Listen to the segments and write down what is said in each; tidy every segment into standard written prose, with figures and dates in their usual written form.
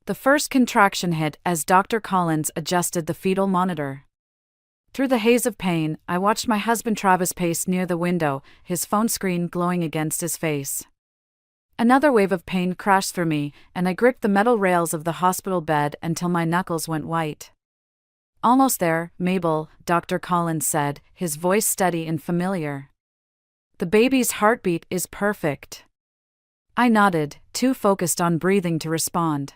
The first contraction hit as Dr. Collins adjusted the fetal monitor. Through the haze of pain, I watched my husband Travis pace near the window, his phone screen glowing against his face. Another wave of pain crashed through me, and I gripped the metal rails of the hospital bed until my knuckles went white. "Almost there, Mabel," Dr. Collins said, his voice steady and familiar. "The baby's heartbeat is perfect." I nodded, too focused on breathing to respond.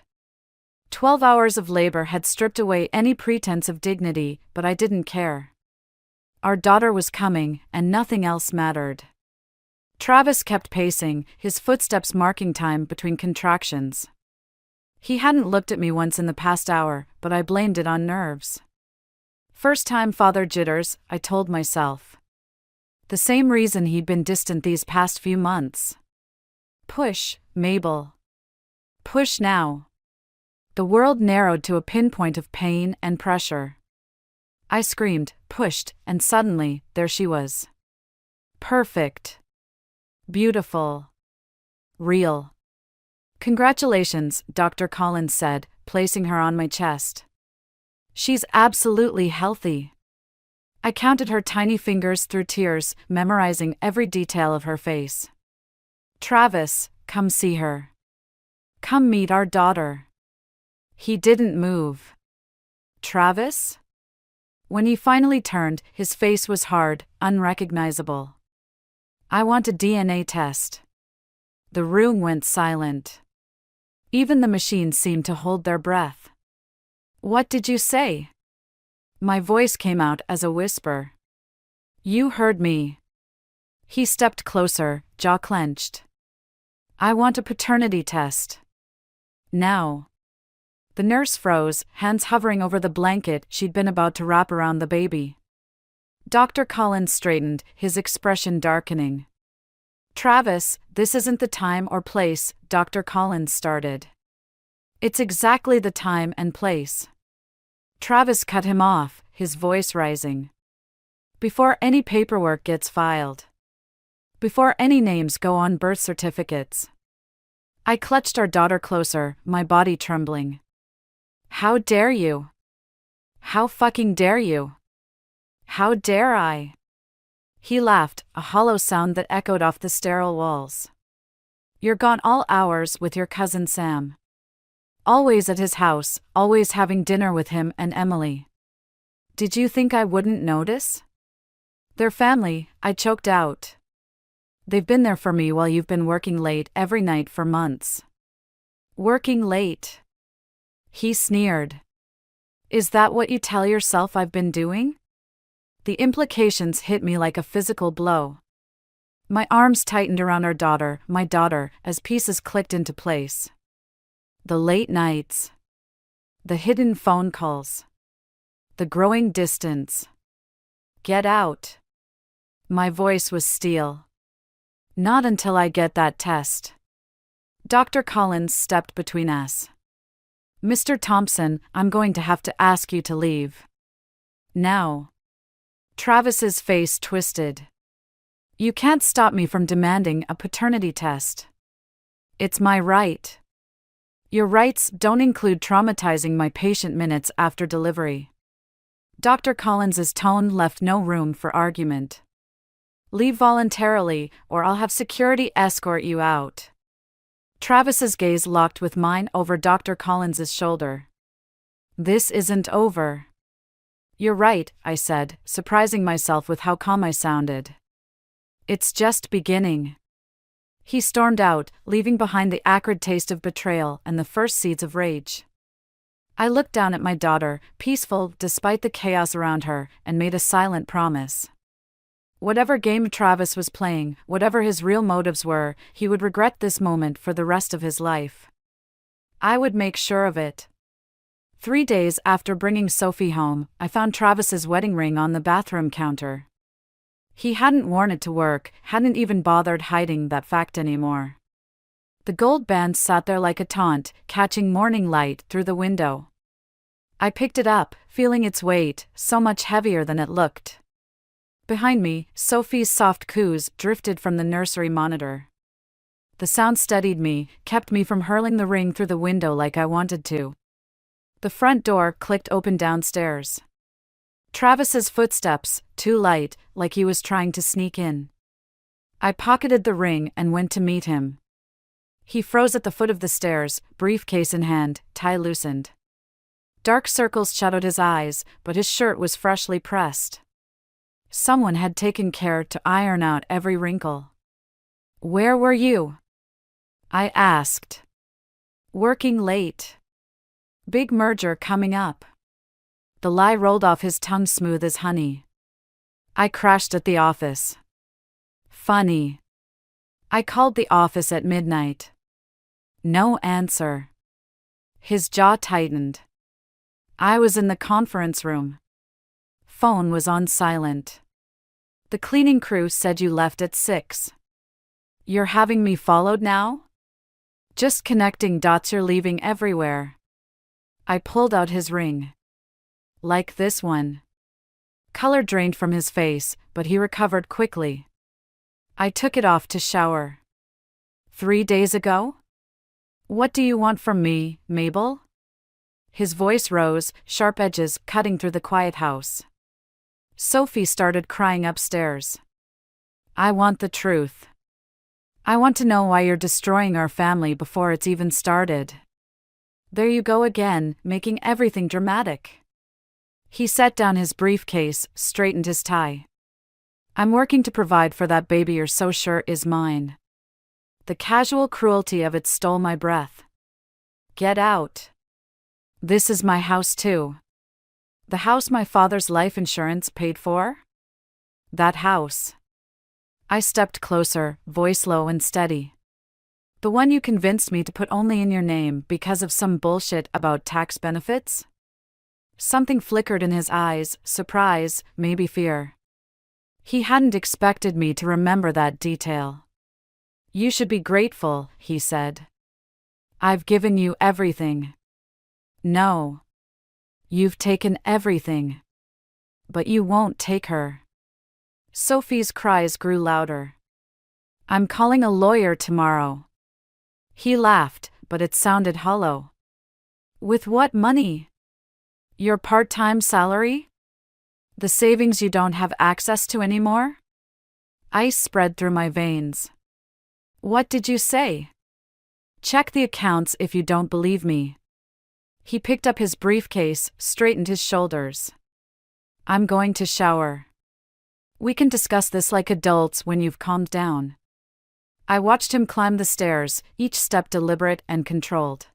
12 hours of labor had stripped away any pretense of dignity, but I didn't care. Our daughter was coming, and nothing else mattered. Travis kept pacing, his footsteps marking time between contractions. He hadn't looked at me once in the past hour, but I blamed it on nerves. First time father jitters, I told myself. The same reason he'd been distant these past few months. Push, Mabel. Push now. The world narrowed to a pinpoint of pain and pressure. I screamed, pushed, and suddenly, there she was. Perfect. Beautiful. Real. "Congratulations," Dr. Collins said, placing her on my chest. "She's absolutely healthy." I counted her tiny fingers through tears, memorizing every detail of her face. "Travis, come see her. Come meet our daughter." He didn't move. "Travis?" When he finally turned, his face was hard, unrecognizable. "I want a DNA test." The room went silent. Even the machines seemed to hold their breath. "What did you say?" My voice came out as a whisper. "You heard me." He stepped closer, jaw clenched. "I want a paternity test. Now." The nurse froze, hands hovering over the blanket she'd been about to wrap around the baby. Dr. Collins straightened, his expression darkening. "Travis, this isn't the time or place," Dr. Collins started. "It's exactly the time and place." Travis cut him off, his voice rising. "Before any paperwork gets filed. Before any names go on birth certificates." I clutched our daughter closer, my body trembling. "How dare you? How fucking dare you? How dare I?" He laughed, a hollow sound that echoed off the sterile walls. "You're gone all hours with your cousin Sam. Always at his house, always having dinner with him and Emily. Did you think I wouldn't notice?" "Their family," I choked out. "They've been there for me while you've been working late every night for months." "Working late?" He sneered. "Is that what you tell yourself I've been doing?" The implications hit me like a physical blow. My arms tightened around our daughter, my daughter, as pieces clicked into place. The late nights. The hidden phone calls. The growing distance. "Get out." My voice was steel. "Not until I get that test." Dr. Collins stepped between us. "Mr. Thompson, I'm going to have to ask you to leave. Now." Travis's face twisted. "You can't stop me from demanding a paternity test. It's my right." "Your rights don't include traumatizing my patient minutes after delivery." Dr. Collins's tone left no room for argument. "Leave voluntarily, or I'll have security escort you out." Travis's gaze locked with mine over Dr. Collins's shoulder. "This isn't over." "You're right," I said, surprising myself with how calm I sounded. "It's just beginning." He stormed out, leaving behind the acrid taste of betrayal and the first seeds of rage. I looked down at my daughter, peaceful despite the chaos around her, and made a silent promise. Whatever game Travis was playing, whatever his real motives were, he would regret this moment for the rest of his life. I would make sure of it. 3 days after bringing Sophie home, I found Travis's wedding ring on the bathroom counter. He hadn't worn it to work, hadn't even bothered hiding that fact anymore. The gold band sat there like a taunt, catching morning light through the window. I picked it up, feeling its weight, so much heavier than it looked. Behind me, Sophie's soft coos drifted from the nursery monitor. The sound steadied me, kept me from hurling the ring through the window like I wanted to. The front door clicked open downstairs. Travis's footsteps, too light, like he was trying to sneak in. I pocketed the ring and went to meet him. He froze at the foot of the stairs, briefcase in hand, tie loosened. Dark circles shadowed his eyes, but his shirt was freshly pressed. Someone had taken care to iron out every wrinkle. "Where were you?" I asked. "Working late. Big merger coming up." The lie rolled off his tongue smooth as honey. "I crashed at the office." "Funny. I called the office at midnight." No answer. His jaw tightened. I was in the conference room. Phone was on silent. "The cleaning crew said you left at 6. You're having me followed now?" "Just connecting dots, you're leaving everywhere." I pulled out his ring. "Like this one." Color drained from his face, but he recovered quickly. I took it off to shower. 3 days ago? "What do you want from me, Mabel?" His voice rose, sharp edges cutting through the quiet house. Sophie started crying upstairs. "I want the truth. I want to know why you're destroying our family before it's even started." "There you go again, making everything dramatic." He set down his briefcase, straightened his tie. "I'm working to provide for that baby you're so sure is mine." The casual cruelty of it stole my breath. "Get out. This is my house too." "The house my father's life insurance paid for?" "That house." I stepped closer, voice low and steady. "The one you convinced me to put only in your name because of some bullshit about tax benefits?" Something flickered in his eyes, surprise, maybe fear. He hadn't expected me to remember that detail. "You should be grateful," he said. "I've given you everything." "No. You've taken everything. But you won't take her." Sophie's cries grew louder. "I'm calling a lawyer tomorrow." He laughed, but it sounded hollow. "With what money? Your part-time salary? The savings you don't have access to anymore?" Ice spread through my veins. "What did you say?" "Check the accounts if you don't believe me." He picked up his briefcase, straightened his shoulders. "I'm going to shower. We can discuss this like adults when you've calmed down." I watched him climb the stairs, each step deliberate and controlled.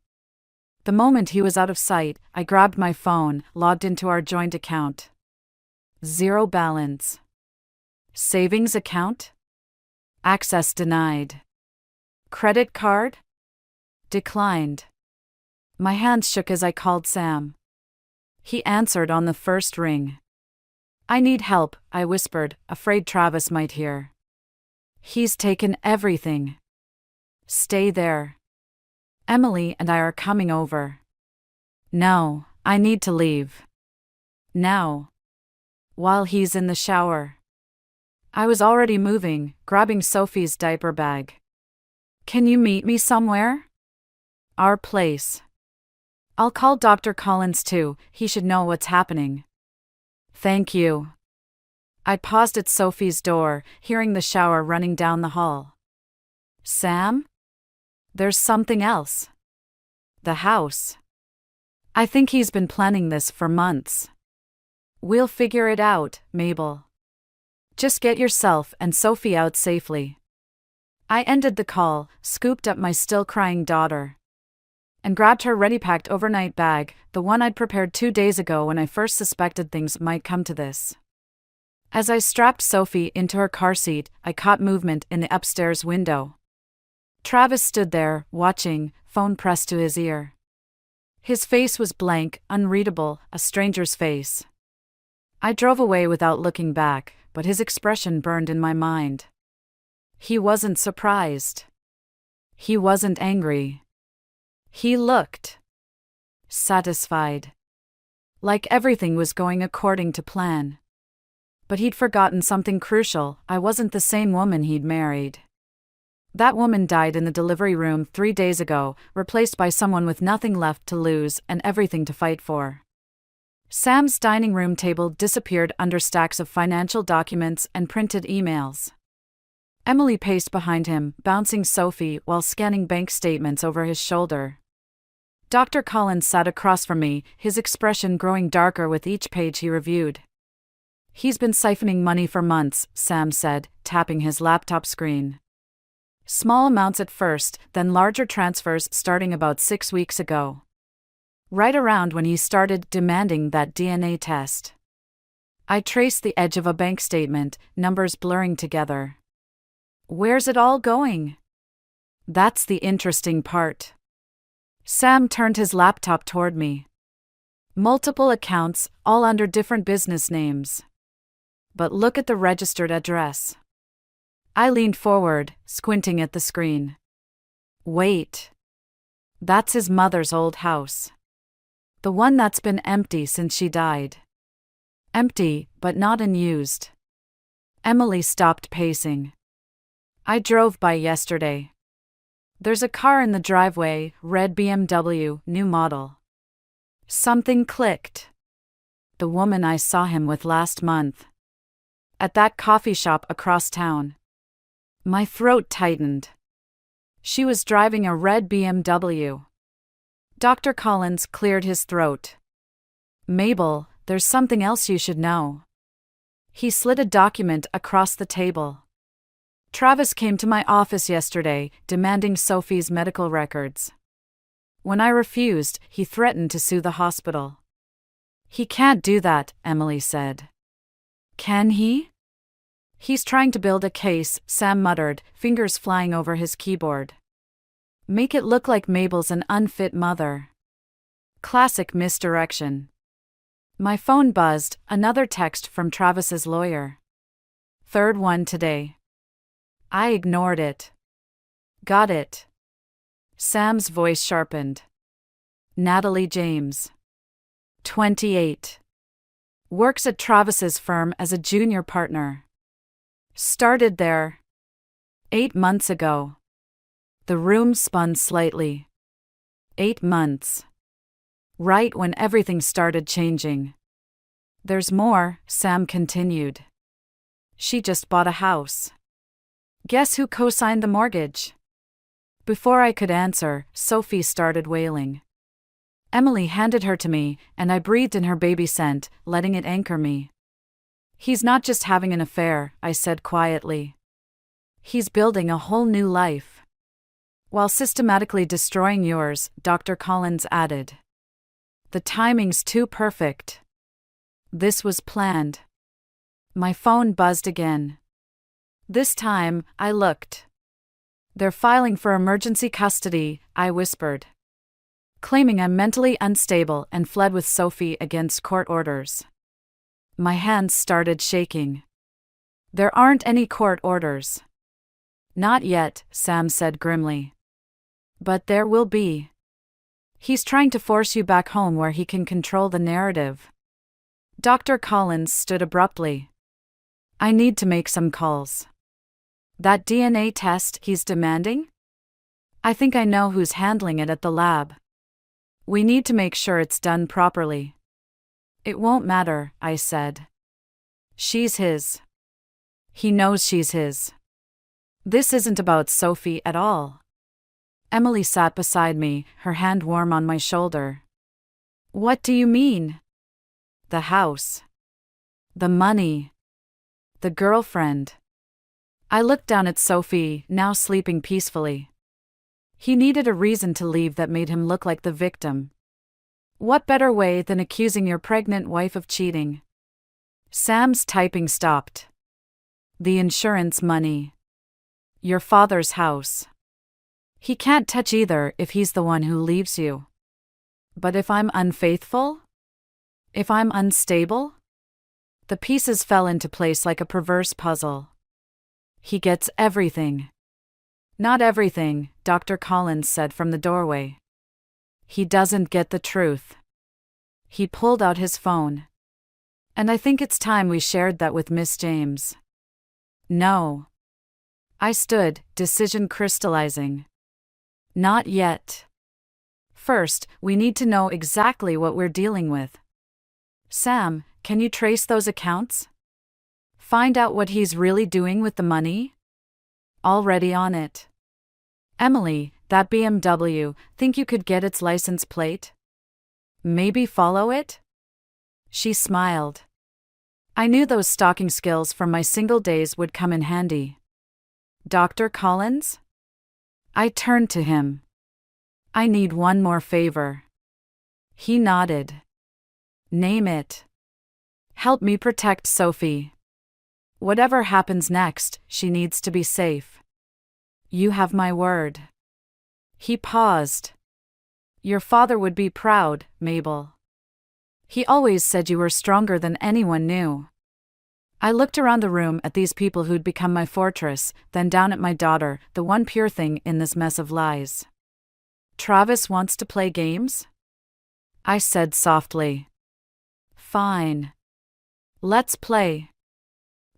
The moment he was out of sight, I grabbed my phone, logged into our joint account. Zero balance. Savings account? Access denied. Credit card? Declined. My hands shook as I called Sam. He answered on the first ring. "I need help," I whispered, afraid Travis might hear. "He's taken everything." "Stay there. Emily and I are coming over." "No, I need to leave. Now." "While he's in the shower." I was already moving, grabbing Sophie's diaper bag. "Can you meet me somewhere?" "Our place." "I'll call Dr. Collins too, he should know what's happening." "Thank you." I paused at Sophie's door, hearing the shower running down the hall. "Sam? There's something else." "The house." "I think he's been planning this for months." "We'll figure it out, Mabel. Just get yourself and Sophie out safely." I ended the call, scooped up my still-crying daughter, and grabbed her ready-packed overnight bag, the one I'd prepared 2 days ago when I first suspected things might come to this. As I strapped Sophie into her car seat, I caught movement in the upstairs window. Travis stood there, watching, phone pressed to his ear. His face was blank, unreadable, a stranger's face. I drove away without looking back, but his expression burned in my mind. He wasn't surprised. He wasn't angry. He looked satisfied. Like everything was going according to plan. But he'd forgotten something crucial: I wasn't the same woman he'd married. That woman died in the delivery room 3 days ago, replaced by someone with nothing left to lose and everything to fight for. Sam's dining room table disappeared under stacks of financial documents and printed emails. Emily paced behind him, bouncing Sophie while scanning bank statements over his shoulder. Dr. Collins sat across from me, his expression growing darker with each page he reviewed. "He's been siphoning money for months," Sam said, tapping his laptop screen. "Small amounts at first, then larger transfers starting about 6 weeks ago. Right around when he started demanding that DNA test." I traced the edge of a bank statement, numbers blurring together. "Where's it all going?" "That's the interesting part." Sam turned his laptop toward me. "Multiple accounts, all under different business names. But look at the registered address." I leaned forward, squinting at the screen. "Wait. That's his mother's old house. The one that's been empty since she died. Empty, but not unused." Emily stopped pacing. "I drove by yesterday. There's a car in the driveway, red BMW, new model." Something clicked. The woman I saw him with last month. At that coffee shop across town. My throat tightened. She was driving a red BMW. Dr. Collins cleared his throat. "Mabel, there's something else you should know." He slid a document across the table. "Travis came to my office yesterday, demanding Sophie's medical records. When I refused, he threatened to sue the hospital." "He can't do that," Emily said. "Can he?" "He's trying to build a case," Sam muttered, fingers flying over his keyboard. "Make it look like Mabel's an unfit mother." Classic misdirection. My phone buzzed, another text from Travis's lawyer. "Third one today." I ignored it. "Got it." Sam's voice sharpened. "Natalie James. 28. Works at Travis's firm as a junior partner. Started there 8 months ago." The room spun slightly. 8 months. Right when everything started changing. "There's more," Sam continued. "She just bought a house. Guess who co-signed the mortgage?" Before I could answer, Sophie started wailing. Emily handed her to me, and I breathed in her baby scent, letting it anchor me. "He's not just having an affair," I said quietly. "He's building a whole new life. While systematically destroying yours," Dr. Collins added. "The timing's too perfect. This was planned." My phone buzzed again. This time, I looked. "They're filing for emergency custody," I whispered. Claiming I'm mentally unstable and fled with Sophie against court orders. My hands started shaking. "There aren't any court orders." "Not yet," Sam said grimly. "But there will be. He's trying to force you back home where he can control the narrative." Dr. Collins stood abruptly. "I need to make some calls." "That DNA test he's demanding? I think I know who's handling it at the lab. We need to make sure it's done properly." "It won't matter," I said. "She's his. He knows she's his. This isn't about Sophie at all." Emily sat beside me, her hand warm on my shoulder. "What do you mean?" "The house. The money. The girlfriend." I looked down at Sophie, now sleeping peacefully. He needed a reason to leave that made him look like the victim. What better way than accusing your pregnant wife of cheating? Sam's typing stopped. "The insurance money. Your father's house. He can't touch either if he's the one who leaves you." "But if I'm unfaithful? If I'm unstable?" The pieces fell into place like a perverse puzzle. "He gets everything." "Not everything," Dr. Collins said from the doorway. "He doesn't get the truth." He pulled out his phone. "And I think it's time we shared that with Miss James." "No." I stood, decision crystallizing. Not yet. First, we need to know exactly what we're dealing with. Sam, can you trace those accounts? Find out what he's really doing with the money? Already on it. Emily, that BMW, think you could get its license plate? Maybe follow it? She smiled. I knew those stalking skills from my single days would come in handy. Dr. Collins? I turned to him. I need one more favor. He nodded. Name it. Help me protect Sophie. Whatever happens next, she needs to be safe. You have my word. He paused. Your father would be proud, Mabel. He always said you were stronger than anyone knew. I looked around the room at these people who'd become my fortress, then down at my daughter, the one pure thing in this mess of lies. Travis wants to play games? I said softly. Fine. Let's play.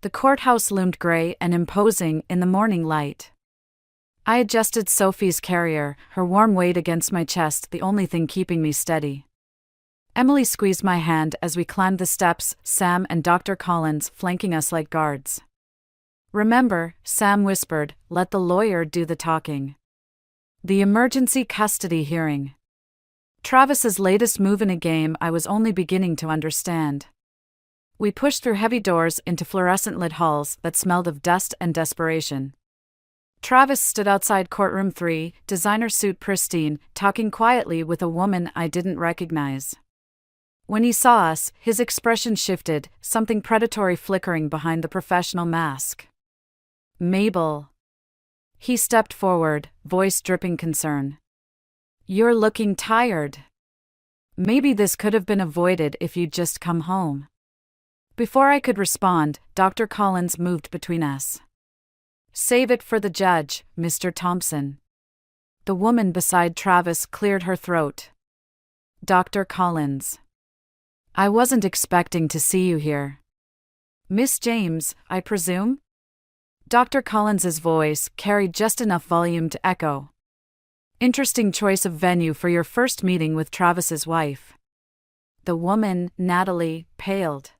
The courthouse loomed gray and imposing in the morning light. I adjusted Sophie's carrier, her warm weight against my chest the only thing keeping me steady. Emily squeezed my hand as we climbed the steps, Sam and Dr. Collins flanking us like guards. Remember, Sam whispered, let the lawyer do the talking. The emergency custody hearing. Travis's latest move in a game I was only beginning to understand. We pushed through heavy doors into fluorescent-lit halls that smelled of dust and desperation. Travis stood outside courtroom 3, designer suit pristine, talking quietly with a woman I didn't recognize. When he saw us, his expression shifted, something predatory flickering behind the professional mask. Mabel. He stepped forward, voice dripping concern. You're looking tired. Maybe this could have been avoided if you'd just come home. Before I could respond, Dr. Collins moved between us. Save it for the judge, Mr. Thompson. The woman beside Travis cleared her throat. Dr. Collins. I wasn't expecting to see you here. Miss James, I presume? Dr. Collins's voice carried just enough volume to echo. Interesting choice of venue for your first meeting with Travis's wife. The woman, Natalie, paled.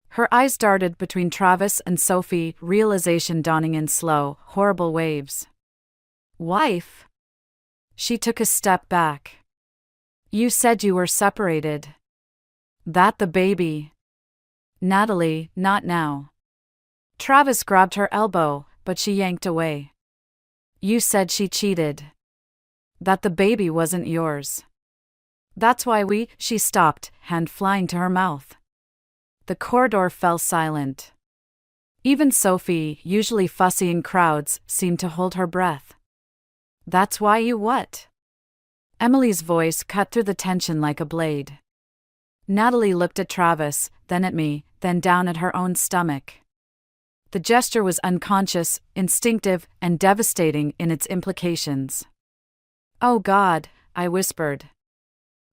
Her eyes darted between Travis and Sophie, realization dawning in slow, horrible waves. Wife? She took a step back. You said you were separated. That the baby? Natalie, not now. Travis grabbed her elbow, but she yanked away. You said she cheated. That the baby wasn't yours. That's why she stopped, hand flying to her mouth. The corridor fell silent. Even Sophie, usually fussy in crowds, seemed to hold her breath. That's why you what? Emily's voice cut through the tension like a blade. Natalie looked at Travis, then at me, then down at her own stomach. The gesture was unconscious, instinctive, and devastating in its implications. Oh God, I whispered.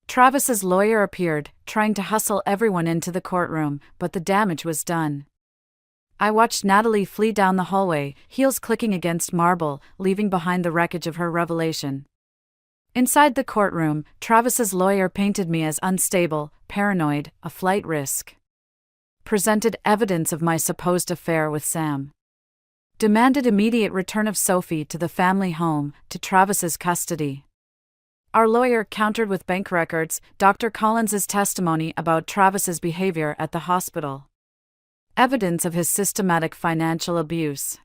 Travis's lawyer appeared, trying to hustle everyone into the courtroom, but the damage was done. I watched Natalie flee down the hallway, heels clicking against marble, leaving behind the wreckage of her revelation. Inside the courtroom, Travis's lawyer painted me as unstable, paranoid, a flight risk. Presented evidence of my supposed affair with Sam. Demanded immediate return of Sophie to the family home, to Travis's custody. Our lawyer countered with bank records, Dr. Collins's testimony about Travis's behavior at the hospital. Evidence of his systematic financial abuse.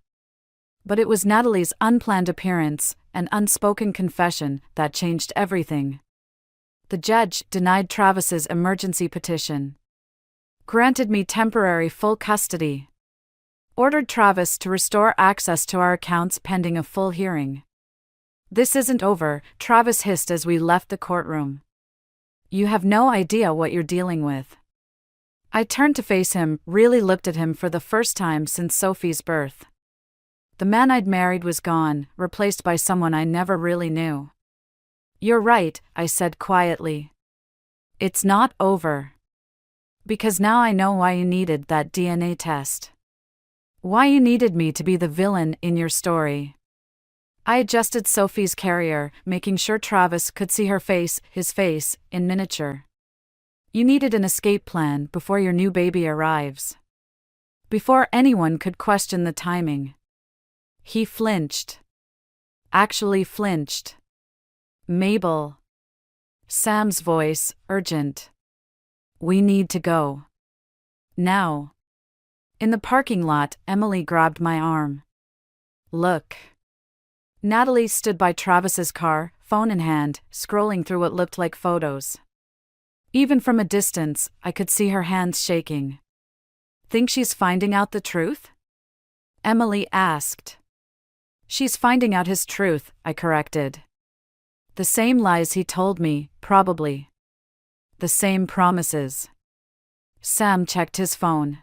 But it was Natalie's unplanned appearance, an unspoken confession, that changed everything. The judge denied Travis's emergency petition. Granted me temporary full custody. Ordered Travis to restore access to our accounts pending a full hearing. This isn't over, Travis hissed as we left the courtroom. You have no idea what you're dealing with. I turned to face him, really looked at him for the first time since Sophie's birth. The man I'd married was gone, replaced by someone I never really knew. You're right, I said quietly. It's not over. Because now I know why you needed that DNA test. Why you needed me to be the villain in your story. I adjusted Sophie's carrier, making sure Travis could see his face, in miniature. You needed an escape plan before your new baby arrives. Before anyone could question the timing. He flinched. Actually flinched. Mabel. Sam's voice, urgent. We need to go. Now. In the parking lot, Emily grabbed my arm. Look. Natalie stood by Travis's car, phone in hand, scrolling through what looked like photos. Even from a distance, I could see her hands shaking. Think she's finding out the truth? Emily asked. She's finding out his truth, I corrected. The same lies he told me, probably. The same promises. Sam checked his phone.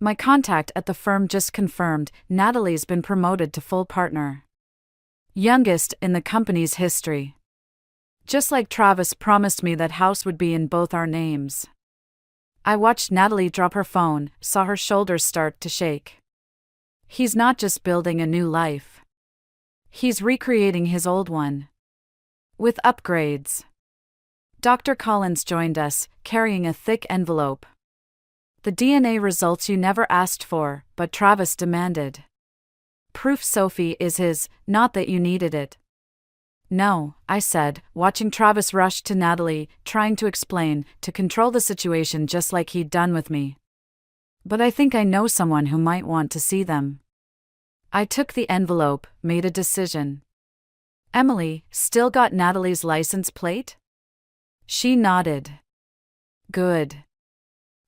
My contact at the firm just confirmed Natalie's been promoted to full partner. Youngest in the company's history. Just like Travis promised me that house would be in both our names. I watched Natalie drop her phone, saw her shoulders start to shake. He's not just building a new life. He's recreating his old one. With upgrades. Dr. Collins joined us, carrying a thick envelope. The DNA results you never asked for, but Travis demanded. Proof Sophie is his, not that you needed it. No, I said, watching Travis rush to Natalie, trying to explain, to control the situation just like he'd done with me. But I think I know someone who might want to see them. I took the envelope, made a decision. Emily, still got Natalie's license plate? She nodded. Good.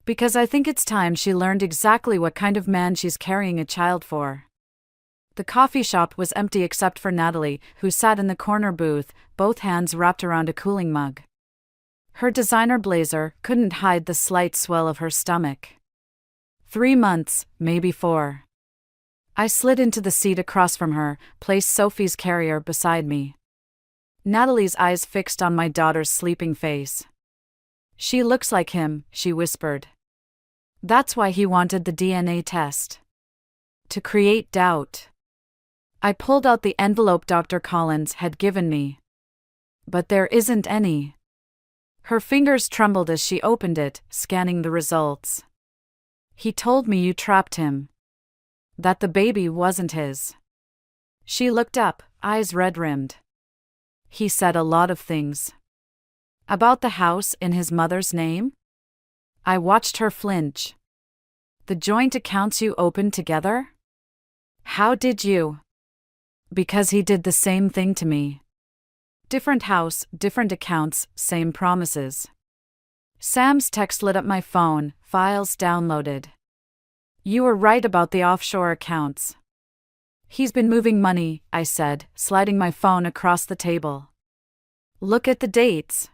Because I think it's time she learned exactly what kind of man she's carrying a child for. The coffee shop was empty except for Natalie, who sat in the corner booth, both hands wrapped around a cooling mug. Her designer blazer couldn't hide the slight swell of her stomach. 3 months, maybe 4. I slid into the seat across from her, placed Sophie's carrier beside me. Natalie's eyes fixed on my daughter's sleeping face. She looks like him, she whispered. That's why he wanted the DNA test. To create doubt. I pulled out the envelope Dr. Collins had given me. But there isn't any. Her fingers trembled as she opened it, scanning the results. He told me you trapped him. That the baby wasn't his. She looked up, eyes red-rimmed. He said a lot of things. About the house in his mother's name? I watched her flinch. The joint accounts you opened together? How did you? Because he did the same thing to me. Different house, different accounts, same promises. Sam's text lit up my phone, files downloaded. You were right about the offshore accounts. He's been moving money, I said, sliding my phone across the table. Look at the dates.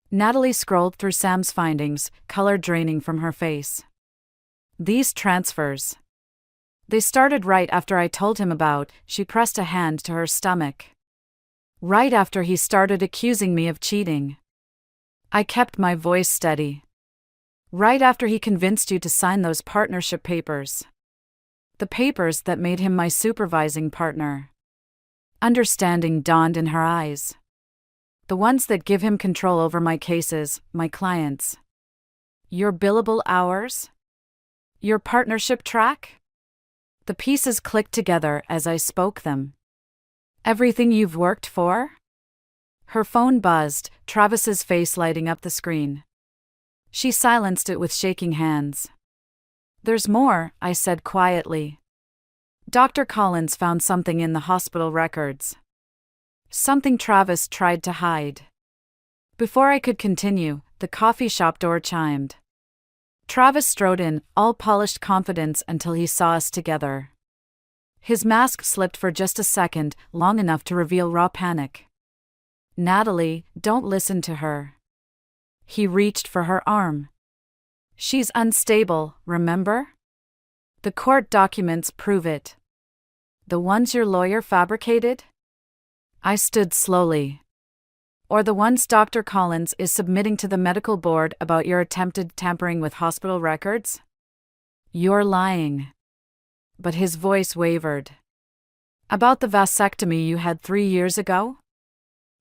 Natalie scrolled through Sam's findings, color draining from her face. These transfers. They started right after I told him about, she pressed a hand to her stomach. Right after he started accusing me of cheating. I kept my voice steady. Right after he convinced you to sign those partnership papers. The papers that made him my supervising partner. Understanding dawned in her eyes. The ones that give him control over my cases, my clients. Your billable hours? Your partnership track? The pieces clicked together as I spoke them. Everything you've worked for? Her phone buzzed, Travis's face lighting up the screen. She silenced it with shaking hands. There's more, I said quietly. Dr. Collins found something in the hospital records. Something Travis tried to hide. Before I could continue, the coffee shop door chimed. Travis strode in, all polished confidence until he saw us together. His mask slipped for just a second, long enough to reveal raw panic. Natalie, don't listen to her. He reached for her arm. She's unstable, remember? The court documents prove it. The ones your lawyer fabricated? I stood slowly. Or the ones Dr. Collins is submitting to the medical board about your attempted tampering with hospital records? You're lying. but his voice wavered. About the vasectomy you had 3 years ago?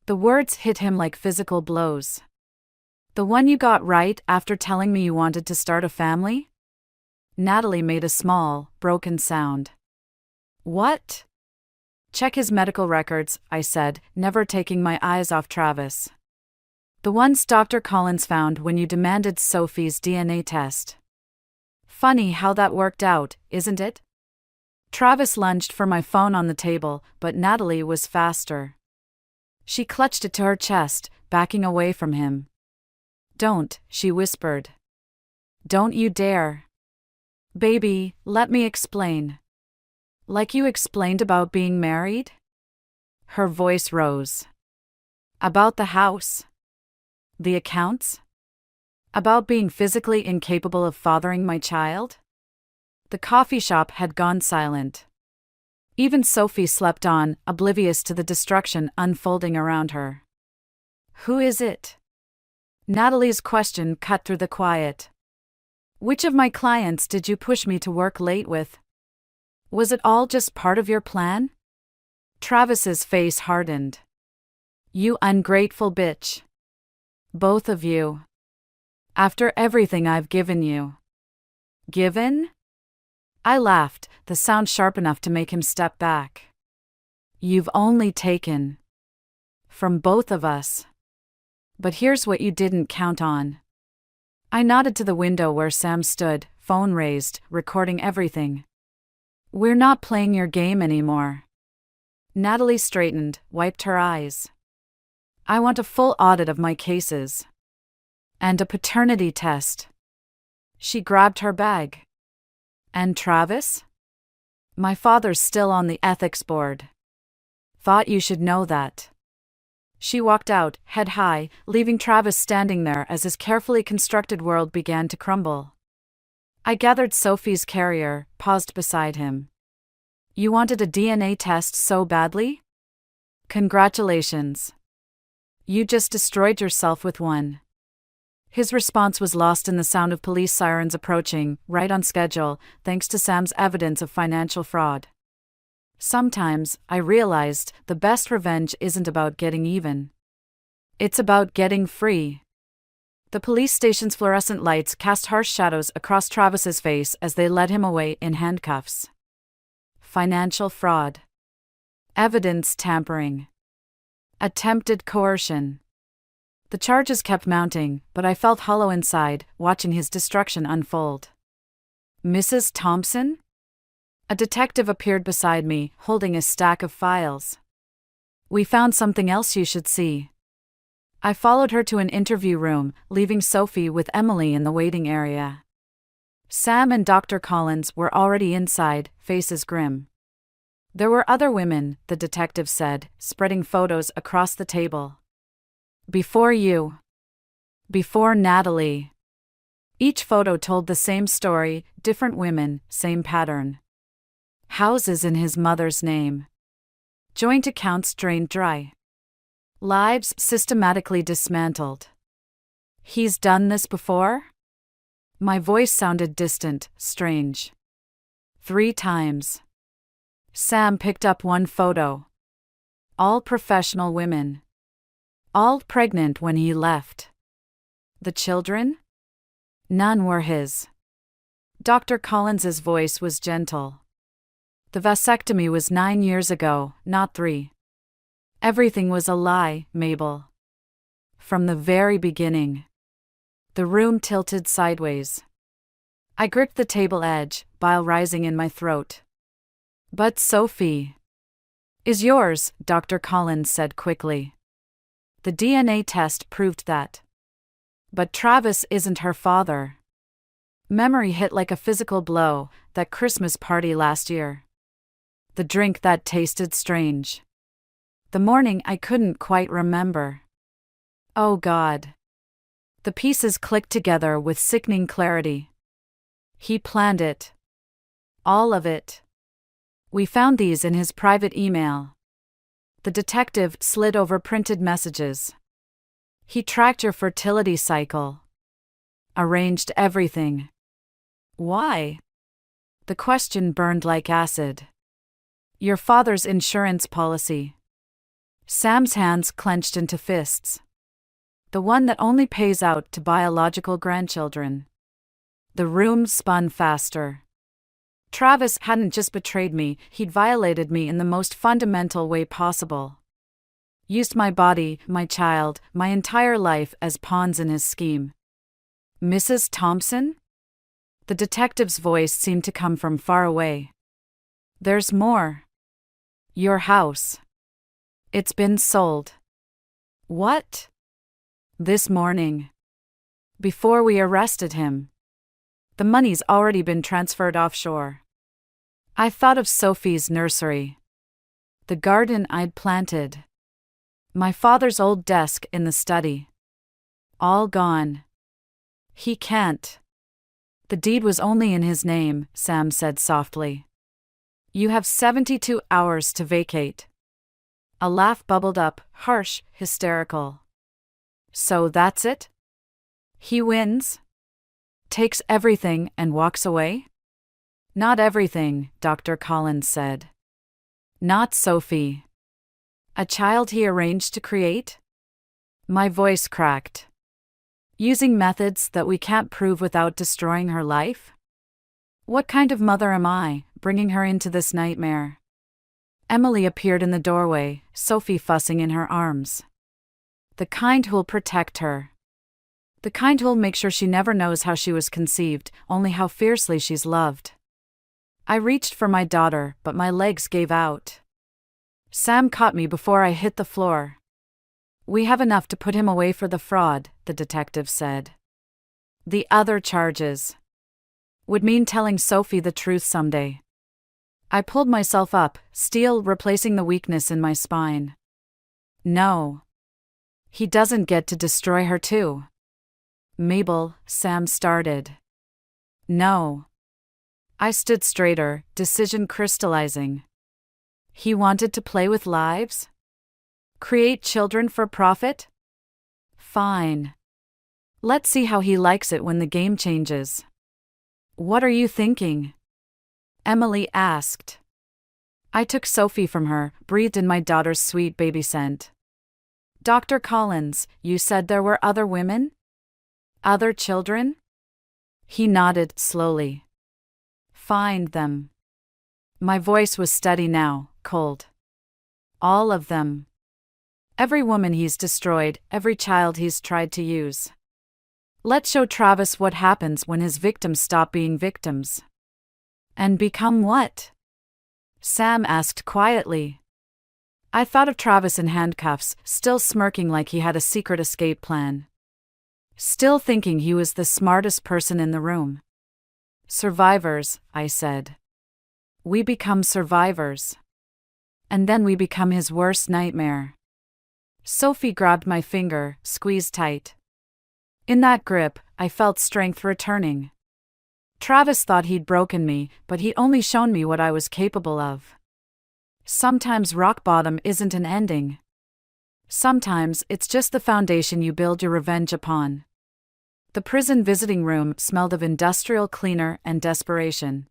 The words hit him like physical blows. The one you got right after telling me you wanted to start a family? Natalie made a small, broken sound. What? Check his medical records, I said, never taking my eyes off Travis. The ones Dr. Collins found when you demanded Sophie's DNA test. Funny how that worked out, isn't it? Travis lunged for my phone on the table, but Natalie was faster. She clutched it to her chest, backing away from him. Don't, she whispered. Don't you dare. Baby, let me explain. Like you explained about being married? Her voice rose. About the house? The accounts? About being physically incapable of fathering my child? The coffee shop had gone silent. Even Sophie slept on, oblivious to the destruction unfolding around her. Who is it? Natalie's question cut through the quiet. Which of my clients did you push me to work late with? Was it all just part of your plan? Travis's face hardened. You ungrateful bitch. Both of you. After everything I've given you. Given? I laughed, the sound sharp enough to make him step back. You've only taken. From both of us. But here's what you didn't count on. I nodded to the window where Sam stood, phone raised, recording everything. We're not playing your game anymore. Natalie straightened, wiped her eyes. I want a full audit of my cases. And a paternity test. She grabbed her bag. And Travis? My father's still on the ethics board. Thought you should know that. She walked out, head high, leaving Travis standing there as his carefully constructed world began to crumble. I gathered Sophie's carrier, paused beside him. You wanted a DNA test so badly? Congratulations. You just destroyed yourself with one. His response was lost in the sound of police sirens approaching, right on schedule, thanks to Sam's evidence of financial fraud. Sometimes, I realized, the best revenge isn't about getting even. It's about getting free. The police station's fluorescent lights cast harsh shadows across Travis's face as they led him away in handcuffs. Financial fraud. Evidence tampering. Attempted coercion. The charges kept mounting, but I felt hollow inside, watching his destruction unfold. Mrs. Thompson? A detective appeared beside me, holding a stack of files. We found something else you should see. I followed her to an interview room, leaving Sophie with Emily in the waiting area. Sam and Dr. Collins were already inside, faces grim. There were other women, the detective said, spreading photos across the table. Before you. Before Natalie. Each photo told the same story, different women, same pattern. Houses in his mother's name. Joint accounts drained dry. Lives systematically dismantled. He's done this before? My voice sounded distant, strange. 3 times. Sam picked up one photo. All professional women. All pregnant when he left. The children? None were his. Dr. Collins's voice was gentle. The vasectomy was 9 years ago, not 3. Everything was a lie, Mabel. From the very beginning. The room tilted sideways. I gripped the table edge, bile rising in my throat. But Sophie is yours, Dr. Collins said quickly. The DNA test proved that. But Travis isn't her father. Memory hit like a physical blow, that Christmas party last year. The drink that tasted strange. The morning I couldn't quite remember. Oh God. The pieces clicked together with sickening clarity. He planned it. All of it. We found these in his private email. The detective slid over printed messages. He tracked your fertility cycle. Arranged everything. Why? The question burned like acid. Your father's insurance policy. Sam's hands clenched into fists. The one that only pays out to biological grandchildren. The room spun faster. Travis hadn't just betrayed me, he'd violated me in the most fundamental way possible. Used my body, my child, my entire life as pawns in his scheme. Mrs. Thompson? The detective's voice seemed to come from far away. There's more. Your house. It's been sold. What? This morning. Before we arrested him. The money's already been transferred offshore. I thought of Sophie's nursery. The garden I'd planted. My father's old desk in the study. All gone. He can't. The deed was only in his name, Sam said softly. You have 72 hours to vacate. A laugh bubbled up, harsh, hysterical. So that's it? He wins? Takes everything and walks away? Not everything, Dr. Collins said. Not Sophie. A child he arranged to create? My voice cracked. Using methods that we can't prove without destroying her life? What kind of mother am I, bringing her into this nightmare? Emily appeared in the doorway, Sophie fussing in her arms. The kind who'll protect her. The kind who'll make sure she never knows how she was conceived, only how fiercely she's loved. I reached for my daughter, but my legs gave out. Sam caught me before I hit the floor. We have enough to put him away for the fraud, the detective said. The other charges would mean telling Sophie the truth someday. I pulled myself up, steel replacing the weakness in my spine. No. He doesn't get to destroy her too. Mabel, Sam started. No. I stood straighter, decision crystallizing. He wanted to play with lives? Create children for profit? Fine. Let's see how he likes it when the game changes. What are you thinking? Emily asked. I took Sophie from her, breathed in my daughter's sweet baby scent. Dr. Collins, you said there were other women? Other children? He nodded slowly. Find them. My voice was steady now, cold. All of them. Every woman he's destroyed, every child he's tried to use. Let's show Travis what happens when his victims stop being victims. And become what? Sam asked quietly. I thought of Travis in handcuffs, still smirking like he had a secret escape plan. Still thinking he was the smartest person in the room. Survivors, I said. We become survivors. And then we become his worst nightmare. Sophie grabbed my finger, squeezed tight. In that grip, I felt strength returning. Travis thought he'd broken me, but he'd only shown me what I was capable of. Sometimes rock bottom isn't an ending. Sometimes it's just the foundation you build your revenge upon. The prison visiting room smelled of industrial cleaner and desperation.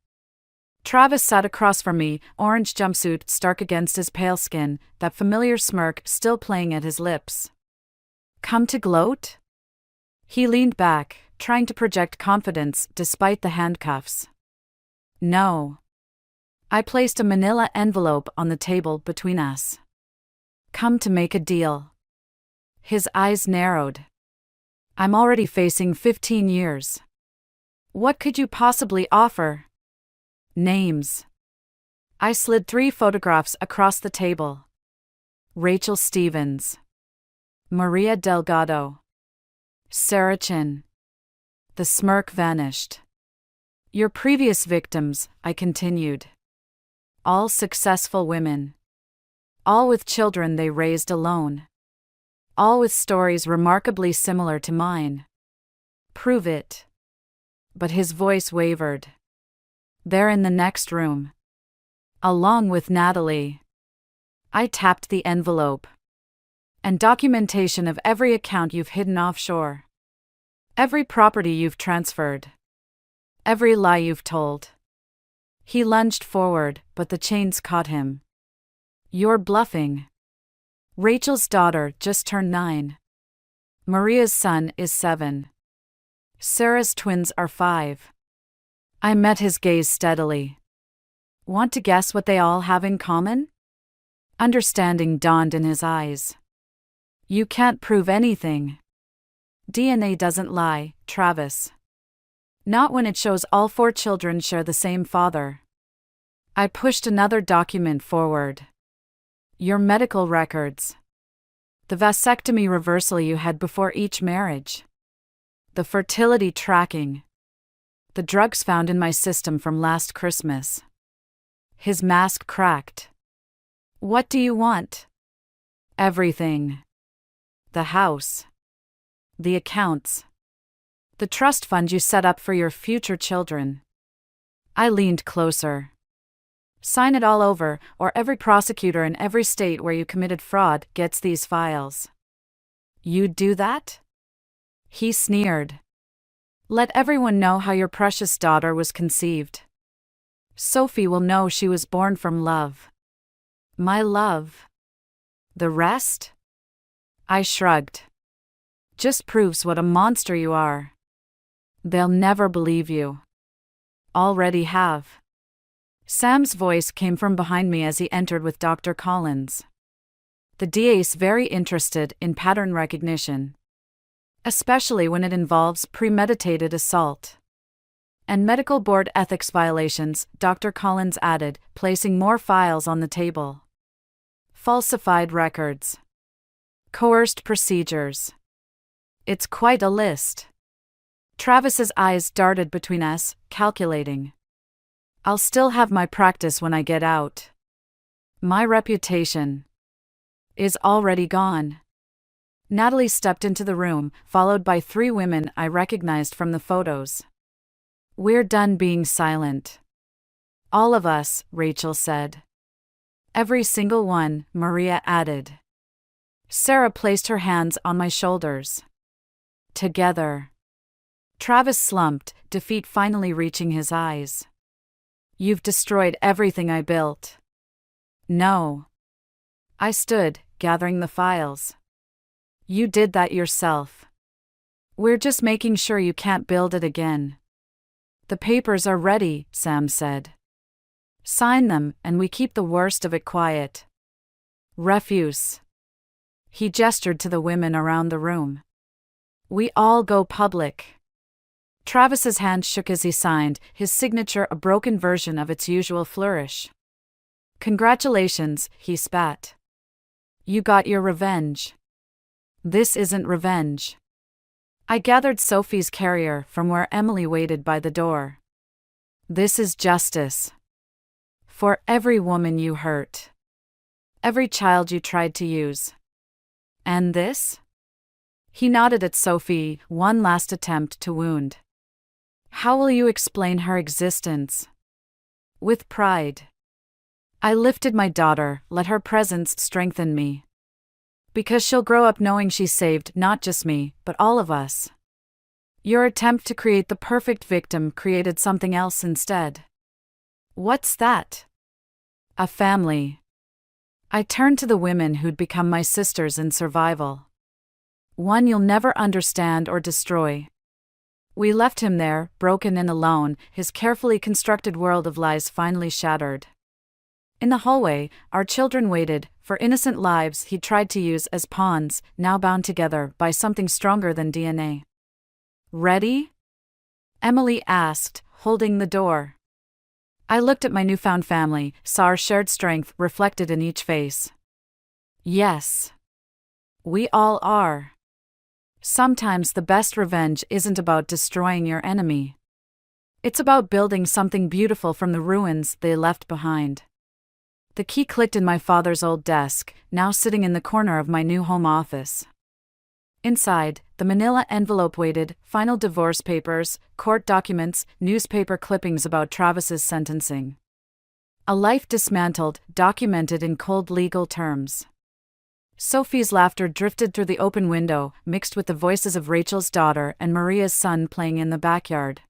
Travis sat across from me, orange jumpsuit stark against his pale skin, that familiar smirk still playing at his lips. Come to gloat? He leaned back, trying to project confidence despite the handcuffs. No. I placed a manila envelope on the table between us. Come to make a deal. His eyes narrowed. I'm already facing 15 years. What could you possibly offer? Names. I slid 3 photographs across the table. Rachel Stevens. Maria Delgado. Sarah Chin. The smirk vanished. Your previous victims, I continued. All successful women. All with children they raised alone. All with stories remarkably similar to mine. Prove it. But his voice wavered. They're in the next room. Along with Natalie. I tapped the envelope. And documentation of every account you've hidden offshore. Every property you've transferred. Every lie you've told. He lunged forward, but the chains caught him. You're bluffing. Rachel's daughter just turned 9. Maria's son is 7. Sarah's twins are 5. I met his gaze steadily. Want to guess what they all have in common? Understanding dawned in his eyes. You can't prove anything. DNA doesn't lie, Travis. Not when it shows all 4 children share the same father. I pushed another document forward. Your medical records. The vasectomy reversal you had before each marriage. The fertility tracking. The drugs found in my system from last Christmas. His mask cracked. What do you want? Everything. The house. The accounts. The trust fund you set up for your future children. I leaned closer. Sign it all over, or every prosecutor in every state where you committed fraud gets these files. You'd do that? He sneered. Let everyone know how your precious daughter was conceived. Sophie will know she was born from love. My love. The rest? I shrugged. Just proves what a monster you are. They'll never believe you. Already have. Sam's voice came from behind me as he entered with Dr. Collins. The DA's very interested in pattern recognition, especially when it involves premeditated assault and medical board ethics violations, Dr. Collins added, placing more files on the table. Falsified records. Coerced procedures. It's quite a list. Travis's eyes darted between us, calculating. I'll still have my practice when I get out. My reputation is already gone. Natalie stepped into the room, followed by 3 women I recognized from the photos. We're done being silent. All of us, Rachel said. Every single one, Maria added. Sarah placed her hands on my shoulders. Together. Travis slumped, defeat finally reaching his eyes. You've destroyed everything I built. No. I stood, gathering the files. You did that yourself. We're just making sure you can't build it again. The papers are ready, Sam said. Sign them, and we keep the worst of it quiet. Refuse. He gestured to the women around the room. We all go public. Travis's hand shook as he signed, his signature a broken version of its usual flourish. Congratulations, he spat. You got your revenge. This isn't revenge. I gathered Sophie's carrier from where Emily waited by the door. This is justice. For every woman you hurt. Every child you tried to use. And this? He nodded at Sophie, one last attempt to wound. How will you explain her existence? With pride. I lifted my daughter, let her presence strengthen me. Because she'll grow up knowing she saved not just me, but all of us. Your attempt to create the perfect victim created something else instead. What's that? A family. I turned to the women who'd become my sisters in survival. One you'll never understand or destroy. We left him there, broken and alone, his carefully constructed world of lies finally shattered. In the hallway, our children waited, for innocent lives he'd tried to use as pawns, now bound together by something stronger than DNA. Ready? Emily asked, holding the door. I looked at my newfound family, saw our shared strength reflected in each face. Yes. We all are. Sometimes the best revenge isn't about destroying your enemy. It's about building something beautiful from the ruins they left behind. The key clicked in my father's old desk, now sitting in the corner of my new home office. Inside, the manila envelope waited, final divorce papers, court documents, newspaper clippings about Travis's sentencing. A life dismantled, documented in cold legal terms. Sophie's laughter drifted through the open window, mixed with the voices of Rachel's daughter and Maria's son playing in the backyard.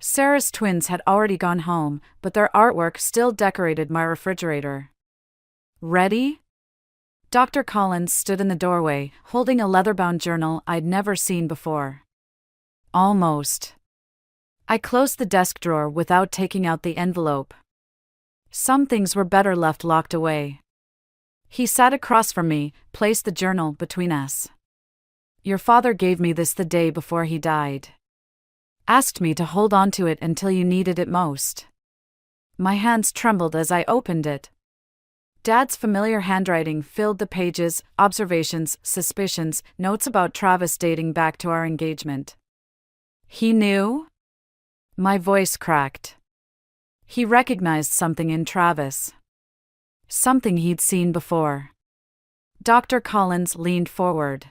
Sarah's twins had already gone home, but their artwork still decorated my refrigerator. Ready? Dr. Collins stood in the doorway, holding a leather-bound journal I'd never seen before. Almost. I closed the desk drawer without taking out the envelope. Some things were better left locked away. He sat across from me, placed the journal between us. Your father gave me this the day before he died. Asked me to hold on to it until you needed it most. My hands trembled as I opened it. Dad's familiar handwriting filled the pages, observations, suspicions, notes about Travis dating back to our engagement. He knew? My voice cracked. He recognized something in Travis. Something he'd seen before. Dr. Collins leaned forward.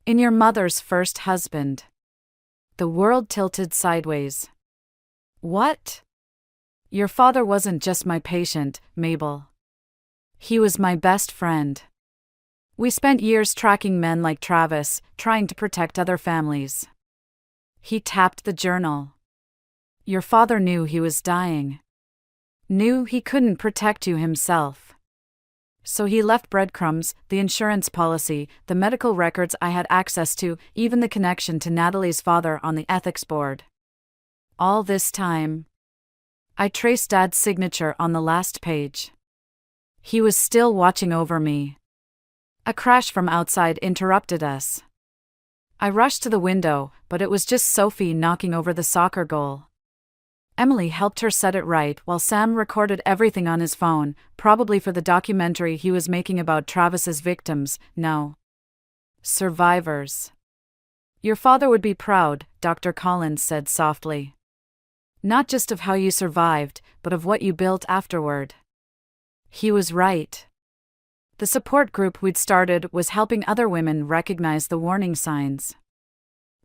In your mother's first husband. The world tilted sideways. What? Your father wasn't just my patient, Mabel. He was my best friend. We spent years tracking men like Travis, trying to protect other families. He tapped the journal. Your father knew he was dying. Knew he couldn't protect you himself. So he left breadcrumbs, the insurance policy, the medical records I had access to, even the connection to Natalie's father on the ethics board. All this time, I traced Dad's signature on the last page. He was still watching over me. A crash from outside interrupted us. I rushed to the window, but it was just Sophie knocking over the soccer goal. Emily helped her set it right while Sam recorded everything on his phone, probably for the documentary he was making about Travis's victims, no. Survivors. Your father would be proud, Dr. Collins said softly. Not just of how you survived, but of what you built afterward. He was right. The support group we'd started was helping other women recognize the warning signs.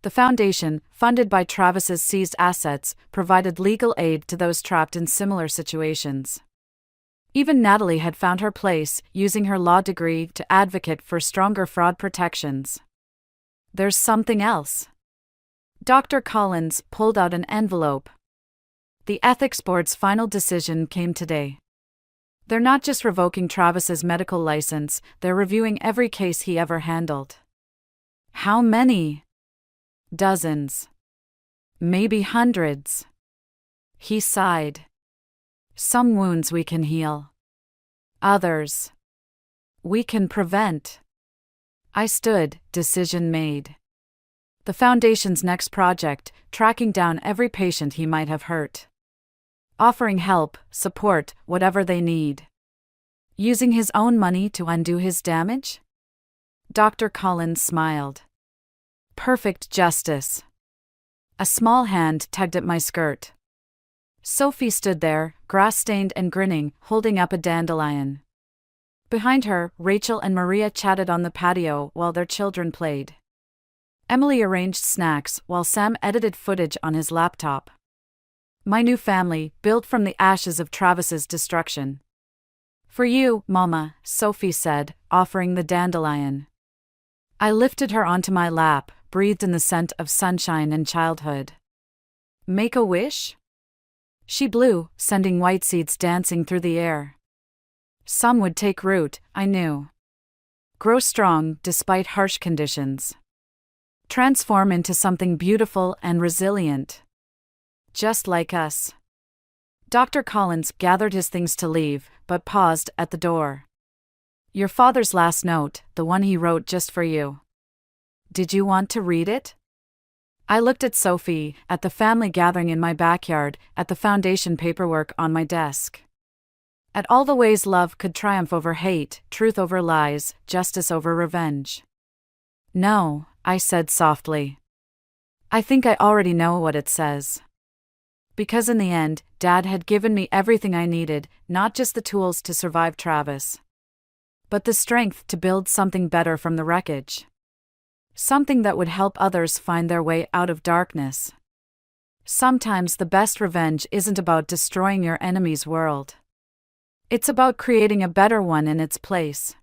The foundation, funded by Travis's seized assets, provided legal aid to those trapped in similar situations. Even Natalie had found her place, using her law degree to advocate for stronger fraud protections. There's something else. Dr. Collins pulled out an envelope. The ethics board's final decision came today. They're not just revoking Travis's medical license, they're reviewing every case he ever handled. How many? Dozens. Maybe hundreds. He sighed. Some wounds we can heal. Others we can prevent. I stood, decision made. The Foundation's next project, tracking down every patient he might have hurt. Offering help, support, whatever they need. Using his own money to undo his damage? Dr. Collins smiled. Perfect justice. A small hand tugged at my skirt. Sophie stood there, grass-stained and grinning, holding up a dandelion. Behind her, Rachel and Maria chatted on the patio while their children played. Emily arranged snacks while Sam edited footage on his laptop. My new family, built from the ashes of Travis's destruction. For you, Mama, Sophie said, offering the dandelion. I lifted her onto my lap, breathed in the scent of sunshine and childhood. Make a wish? She blew, sending white seeds dancing through the air. Some would take root, I knew. Grow strong despite harsh conditions. Transform into something beautiful and resilient. Just like us. Dr. Collins gathered his things to leave, but paused at the door. Your father's last note, the one he wrote just for you. Did you want to read it? I looked at Sophie, at the family gathering in my backyard, at the Foundation paperwork on my desk. At all the ways love could triumph over hate, truth over lies, justice over revenge. No, I said softly. I think I already know what it says. Because in the end, Dad had given me everything I needed, not just the tools to survive Travis, but the strength to build something better from the wreckage. Something that would help others find their way out of darkness. Sometimes the best revenge isn't about destroying your enemy's world. It's about creating a better one in its place.